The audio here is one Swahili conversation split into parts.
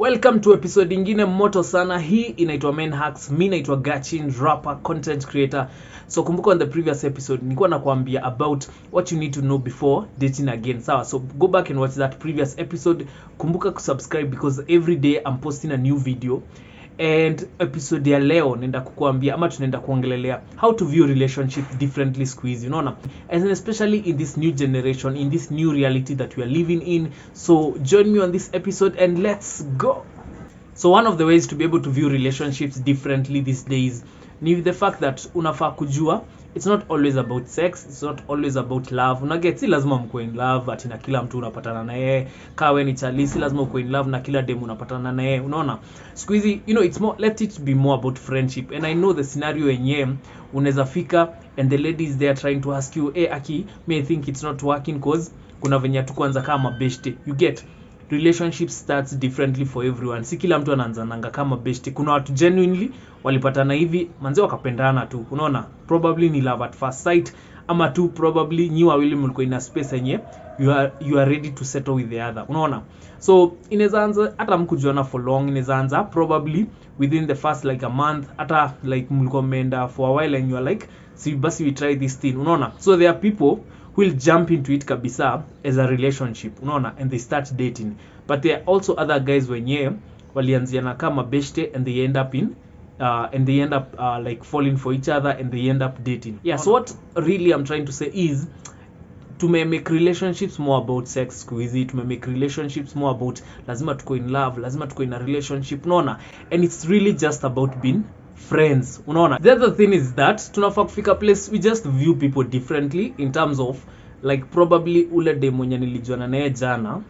Welcome to episode ingine moto sana. Hii inaitwa Men Hacks. Mimi naitwa Gachin, rapper, content creator. So kumbuka on the previous episode nilikuwa nakwambia about what you need to know before dating again. Sawa, so go back and watch that previous episode. Kumbuka kusubscribe because every day I'm posting a new video. And episode ya leo nenda kukuambia ama tunaenda kuongelelea how to view relationship differently squeeze, unaona, and especially in this new generation, in this new reality that we are living in. So join me on this episode and let's go. So one of the ways to be able to view relationships differently these days ni the fact that unafaa kujua it's not always about sex, it's not always about love. Unaget, si lazima mkuwe in love ati na kila mtu unapatana na yeye. Kawe ni chali, si lazima mkuwe in love na kila demu unapatana na yeye, unaona. Siku hizi, it's more, let it be more about friendship. And I know the scenario yenyewe unaweza fika and the lady is there trying to ask you, Aki, I think it's not working cause kuna venye tu kwanza kama beshte. You get, relationship starts differently for everyone. Si kila mtu anaanzananga kama beshte. Kuna watu genuinely walipatana hivi manze wakapendana tu, unaona. Probably ni love at first sight, ama tu probably nyi wawili mlikuwa in a space yenye you are ready to settle with the other, unaona. So inaweza anza hata mkujuana for long, inaweza anza probably within the first like a month, hata like mlikuwa mmeenda for a while and you are like, si basi we try this thing, unaona. So there are people who will jump into it kabisa as a relationship, unaona, and they start dating. But there are also other guys wenye walianziana kama beshte and they end up like falling for each other and they end up dating. Yeah, so what really I'm trying to say is to make relationships more about sex squeezy, to make relationships more about lazima tuko in love, lazima tuko in a relationship, unaona. And it's really just about being friends, unaona. The other thing is that tunafaa kufika place we just view people differently in terms of like probably ule dem mwenye nilijuana naye jana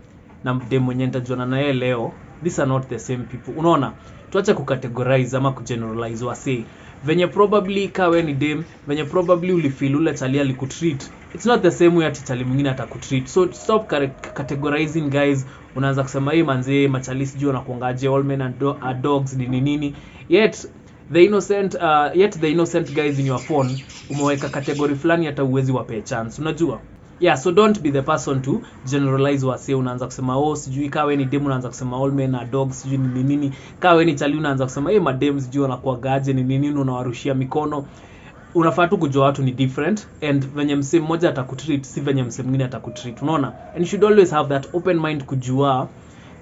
na dem mwenye nitajuana naye leo, these are not the same people, unaona. Tuache kucategorize ama kugeneralize wase. Venye probably kawe ni dem, venye probably ulifeel ule chali alikutreat, it's not the same way ati chali mwingine atakutreat. So stop categorizing guys. Unaanza kusema manze machali sijui wanakuangaje, all men are dogs nini. Yet the innocent guys in your phone umeweka category fulani hata uwezi wape chance, unajua. Yeah, so don't be the person to generalize wase. Unaanza kusema sijui kawe ni demu, unaanza kusema all men are dogs sijui nini. Kawe ni chali unaanza kusema madem sijui wanakuagaje nini, unawarushia mikono. Unafaa tu kujua watu ni different and venye mse mmoja atakutreat si venye mse mwingine atakutreat, unaona. And you should always have that open mind kujua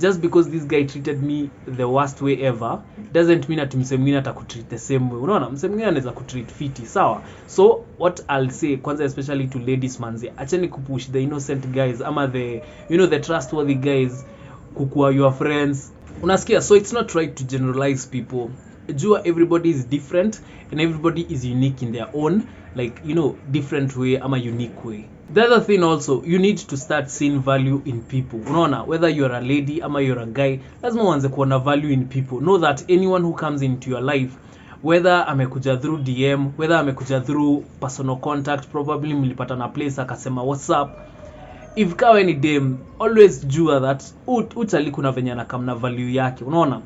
just because this guy treated me the worst way ever doesn't mean that mse mwingine atakutreat the same way, unaona. Mse mwingine anaweza kutreat fiti, sawa. So what I'll say kwanza, especially to ladies manzi, acheni kupush the innocent guys ama the trustworthy guys kukuwa your friends, unasikia. So it's not right to generalize people. Jua everybody is different and everybody is unique in their own different way ama unique way. The other thing also, you need to start seeing value in people, unaona. Whether you're a lady ama you're a guy, lazima uanze kuona value in people. Know that anyone who comes into your life, whether amekuja through DM, whether amekuja through personal contact, probably mlipatana place akasema what's up, if kawe ni dem, always jua that utali kuna venye anakamna value yake, unaona.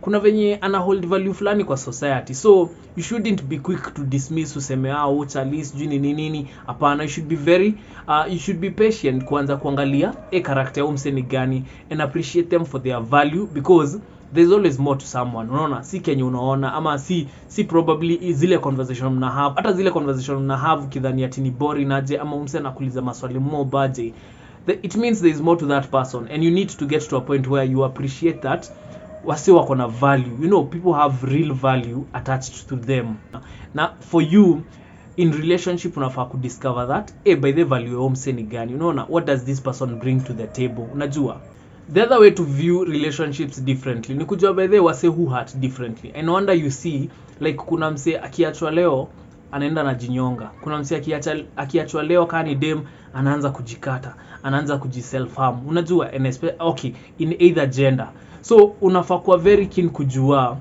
Kuna venye ana hold value fulani kwa society. So you shouldn't be quick to dismiss useme utali sijui nini. Hapana, you should be patient kwanza kuangalia character ya mse ni gani and appreciate them for their value, because there's always more to someone, unaona. Si kenye unaona ama si probably zile conversation mna have, hata zile conversation mna have kidhani ati ni boring aje ama mse anakuuliza maswali more baje, it means there is more to that person and you need to get to a point where you appreciate that wase wako na value. People have real value attached to them. Na for you in relationship unafaa kudiscover that by the value ya mse ni gani, unaona. What does this person bring to the table, unajua. The other way to view relationships differently ni kujua by the wase who hurt differently. And no wonder you see like kuna mse akiachwa leo anaenda na jinyonga. Kuna mse akiachwa leo kama ni dem anaanza kujikata, anaanza kujiself harm, unajua. Okay, in either gender. So unafaa kuwa very keen kujua,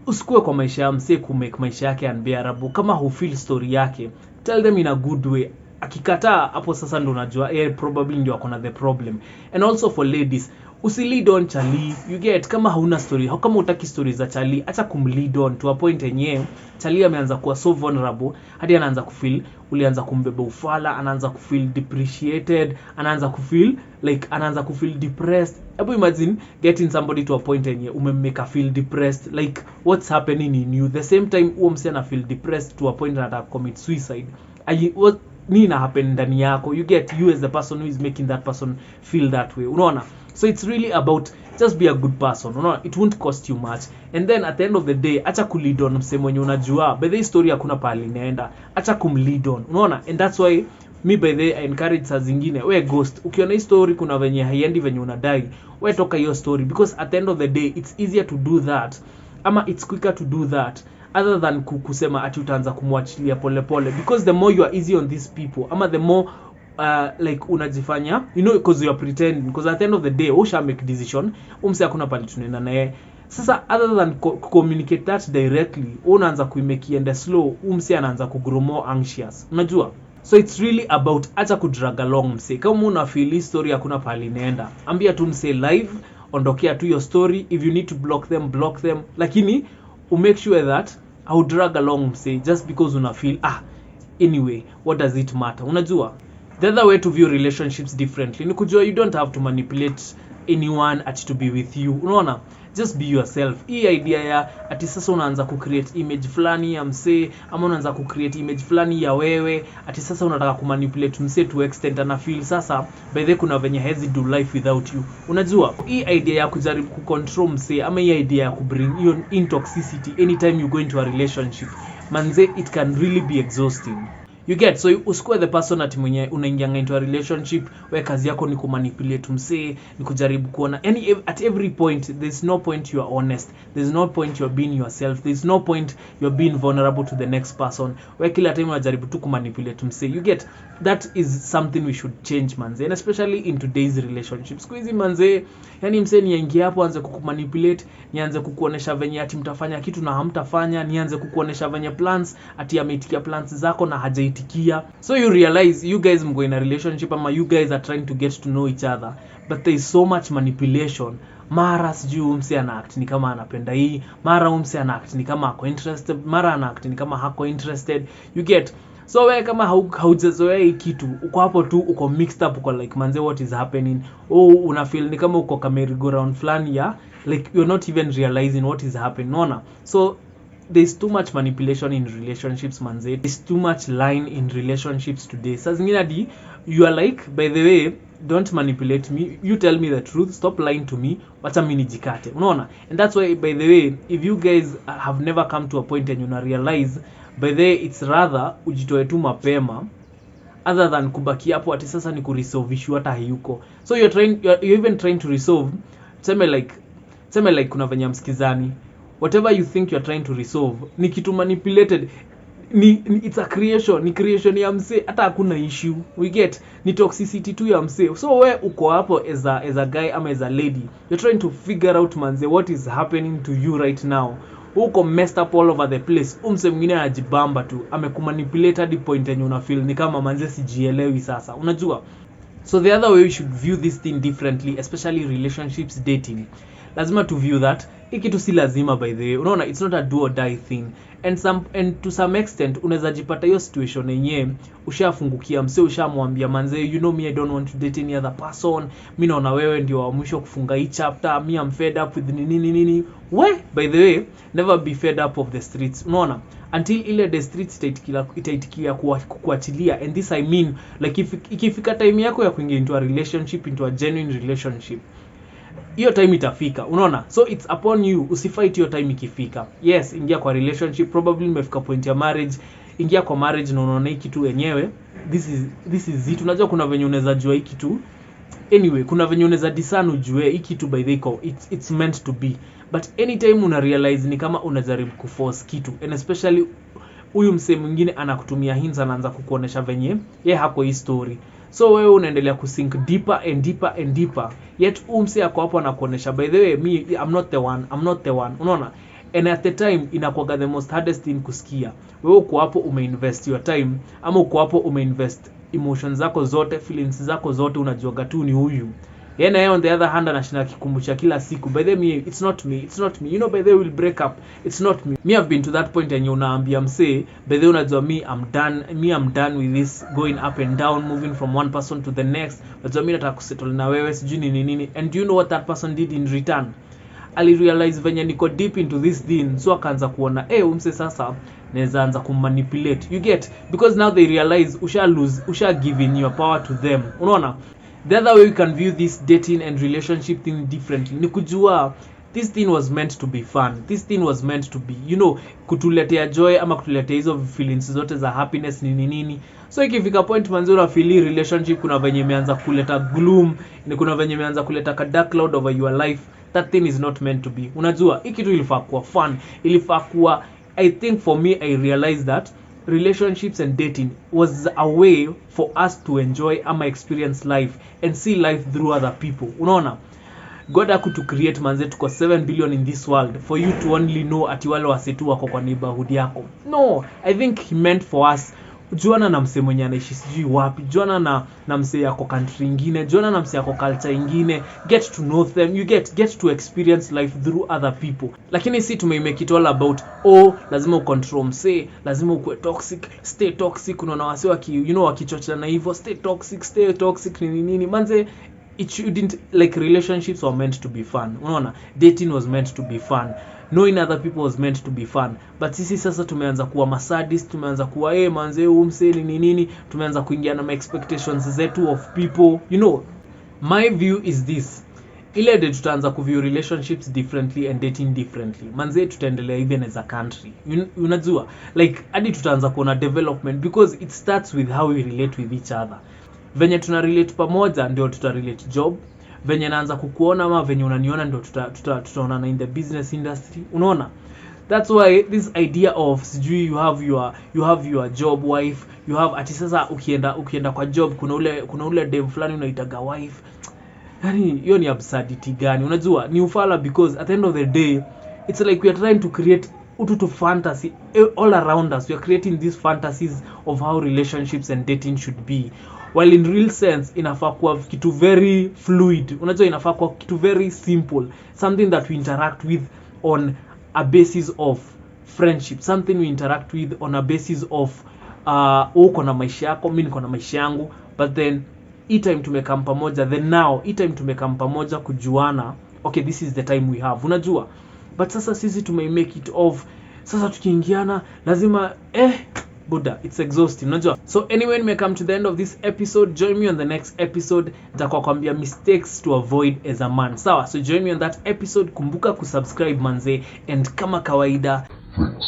usikue kwa maisha ya mse make maisha yake unbearable. Kama hu feel story yake, tell them in a good way. akikataa hapo sasa ndo unajua probably ndio akona the problem. And also for ladies, lead on chali, you get, kama hauna story, kama utaki stories za chali, acha kumlead on to a point yenyewe chali ameanza kuwa so vulnerable hadi anaanza kufeel ulianza kumbeba ufala, anaanza kufeel depreciated, anaanza kufeel depressed. Hebu imagine getting somebody to a point yenyewe umemmeka feel depressed, like what's happening in you? The same time msi ana feel depressed to a point that I commit suicide. What nina happen ndani yako? You get, you as the person who is making that person feel that way, unaona? So it's really about just be a good person, unaona? It won't cost you much. And then at the end of the day, acha kulead on msemo mwenye unajua by the story hakuna pale inaenda, acha kumlead on, unaona? And that's why me by the I encourage saa zingine we ghost, ukiona hii story kuna venye haiendi venye unadai, we toka hiyo story, because at the end of the day it's easier to do that, ama it's quicker to do that other than kusema ati utaanza kumwachilia pole pole, because the more you are easy on these people, ama the more like unajifanya, you know, because you are pretending, because at the end of the day usha make decision, hakuna pale tunaenda naye. Sasa other than communicate that directly, unaanza kuimake and slow, anaanza kugrow more anxious, unajua? So it's really about acha kudrag along mse. Kama una feel story hakuna pale inaenda, ambia tu mse live, ondokea tu your story. If you need to block them, lakini make sure that au drag along mse just because una feel anyway, what does it matter, unajua? The other way to view relationships differently ni kujua you don't have to manipulate anyone to be with you, unaona? Just be yourself. Hii idea ya ati sasa unaanza create image fulani ya mse, ama unaanza create image fulani ya wewe, ati sasa unataka kumanipulate mse to extent ana feel sasa by the kuna venye hezi do life without you, unajua? Hii idea ya kujaribu kucontrol mse, ama hii idea ya kubring hiyo toxicity anytime you go into a relationship, manze, it can really be exhausting. You get, so usikuwe the person ati mwenye unaingia into a relationship where kazi yako ni kumanipulate mse, ni kujaribu kuona at every point there's no point you are honest, there's no point you are being yourself, there's no point you are being vulnerable to the next person, where kila time unajaribu tu kumanipulate mse. You get, that is something we should change, manze, and especially in today's relationships. Squeezy manze, yani mse niingie hapo anze kukumanipulate, nianze kukuonesha venye ati mtafanya kitu na hamtafanya, nianze kukuonesha venye plans ati ameitikia plans zako na hajaitikia. So you realize you guys mko in a relationship, ama you guys are trying to get to know each other, but there is so much manipulation. Mara sijui mse ana act ni kama anapenda hii, mara mse ana act ni kama hako interested, mara ana act ni kama hako interested. You get, so wewe kama haujazoea hii kitu, uko hapo tu uko mixed up, uko like manze what is happening, una feel ni kama uko merry go round flani ya like you're not even realizing what is happening, unaona? So there's too much manipulation in relationships, manze. There's too much lying in relationships today. Sasa zingine hadi you are like, by the way, don't manipulate me, you tell me the truth, stop lying to me, wacha mimi nijikate, unaona? And that's why, by the way, if you guys have never come to a point and you na realize, by the way, it's rather ujitoe tu mapema other than kubaki hapo ati sasa ni kuresolve issue hata hayuko. So you're even trying to resolve, sema like kuna venye msikizani, whatever you think you're trying to resolve ni kitu manipulated, it's a creation ya mse, hata hakuna issue. We get, ni toxicity tu ya mse. So we uko hapo as a guy ama as a lady, you're trying to figure out, manze, what is happening to you right now. Uko messed up all over the place, mse mwingine anajibamba tu, amekumanipulate hadi point yenye una feel ni kama manze sijielewi sasa, unajua? So the other way we should view this thing differently, especially relationships, dating, lazima to view that ikitu si lazima, by the way, unaona, it's not a do or die thing. And to some extent unaweza jipata hiyo situation yenyewe ushafungukia mse, ushamwambia manze, you know me, I don't want to date any other person, mimi naona wewe ndio wa mwisho kufunga hii chapter, me I'm fed up with nini. By the way, never be fed up of the streets, unaona, until ile the streets itaitikia kuachilia. And this I mean, like ikifika time yako ya kuingia into a relationship, into a genuine relationship, hiyo time itafika, unaona? So it's upon you, usifight hiyo time ikifika. Yes, ingia kwa relationship, probably umefika point ya marriage, ingia kwa marriage na unaona hiki tu wenyewe, this is it. Unajua kuna venye unaweza jua hiki tu, anyway, kuna venye unaweza discern ujue hiki tu, by the way, it's meant to be. But anytime una realize ni kama unajaribu kuforce kitu, and especially huyu mse mwingine anakutumia hints, anaanza kukuonesha venye yeye hako hii story, so wewe unaendelea kusink deeper and deeper, yet umse yako hapo anakuonesha, by the way, me I'm not the one, unaona? and at the time inakuwa the most hardest thing kusikia. Wewe uko hapo umeinvest your time, ama uko hapo umeinvest emotions zako zote, feelings zako zote, unajua tu ni huyu. Yeye on the other hand anashinda kikumbusha kila siku, by the way it's not me, you know, by the way we'll break up, it's not me. Me have been to that point and unaambia msee, by the way unajua I'm done with this going up and down, moving from one person to the next. Unajua mimi nataka kusettle na wewe, sijui nini. And do you know what that person did in return? Ali realize venye niko deep into this thing, so akaanza kuona umse sasa naweza anza kumanipulate, you get, because now they realize usha giving your power to them. Unaona, the other way we can view this dating and relationship thing differently ni kujua this thing was meant to be fun, this thing was meant to be, you know, kutuletea joy ama kutuletea hizo feelings zote za happiness nini. So ikifika point manzura feel relationship kuna venye imeanza kuleta gloom, ni kuna venye imeanza kuleta ka dark cloud over your life, that thing is not meant to be. Unajua hiki kitu ilifaa kuwa fun, ilifaa kuwa, I think for me I realized that relationships and dating was a way for us to enjoy ama experience life and see life through other people. Unaona, God hakutu create manze tuko 7 billion in this world for you to only know ati wale wasetu wako kwa neighborhood yako. No, I think he meant for us juana na mse mwenye anaishi sijui wapi, juana na mse yako country ingine, juana na mse yako culture ingine, get to know them, you get to experience life through other people. Lakini si tumeimake it all about lazima ucontrol mse, lazima ukue toxic, stay toxic. Unaona wase wakichochana na hivyo, stay toxic nini manze. It shouldn't, like, relationships were meant to be fun. Unaona, dating was meant to be fun, knowing other people was meant to be fun. But sisi sasa tumeanza kuwa masadist, tumeanza kuwa manze umse nini, tumeanza kuingia na expectations zetu of people. You know, my view is this: ile de tutaanza kuview relationships differently and dating differently, manze tutaendelea even as a country. Unajua, like, hadi tutaanza kuona development, because it starts with how we relate with each other. Venye tuna relate pamoja ndio tuta relate job, venye naanza kukuona ama venye unaniona ndio tutaona in the business industry. Unaona, that's why this idea of sijui you have your job wife, you have ati sasa ukienda kwa job kuna ule dem fulani unaitaga wife. Yani hiyo ni absurdity gani? Unajua ni ufala, because at the end of the day it's like we are trying to create ututu fantasy all around us. We are creating these fantasies of how relationships and dating should be, while in real sense inafaa kuwa kitu very fluid. Unajua inafaa kuwa kitu very simple, something that we interact with on a basis of friendship, something we interact with on a basis of uko na maisha yako, mimi niko na maisha yangu, but then time tumekam pamoja, then now time tumekam pamoja kujuana, okay, this is the time we have. Unajua, but sasa sisi make it of sasa tukiingiana lazima Buddha, it's exhausting, unajua. So anyway, we come to the end of this episode. Join me on the next episode, nitakwambia mistakes to avoid as a man. Sawa, so join me on that episode. Kumbuka kusubscribe manze, and kama kawaida, thanks.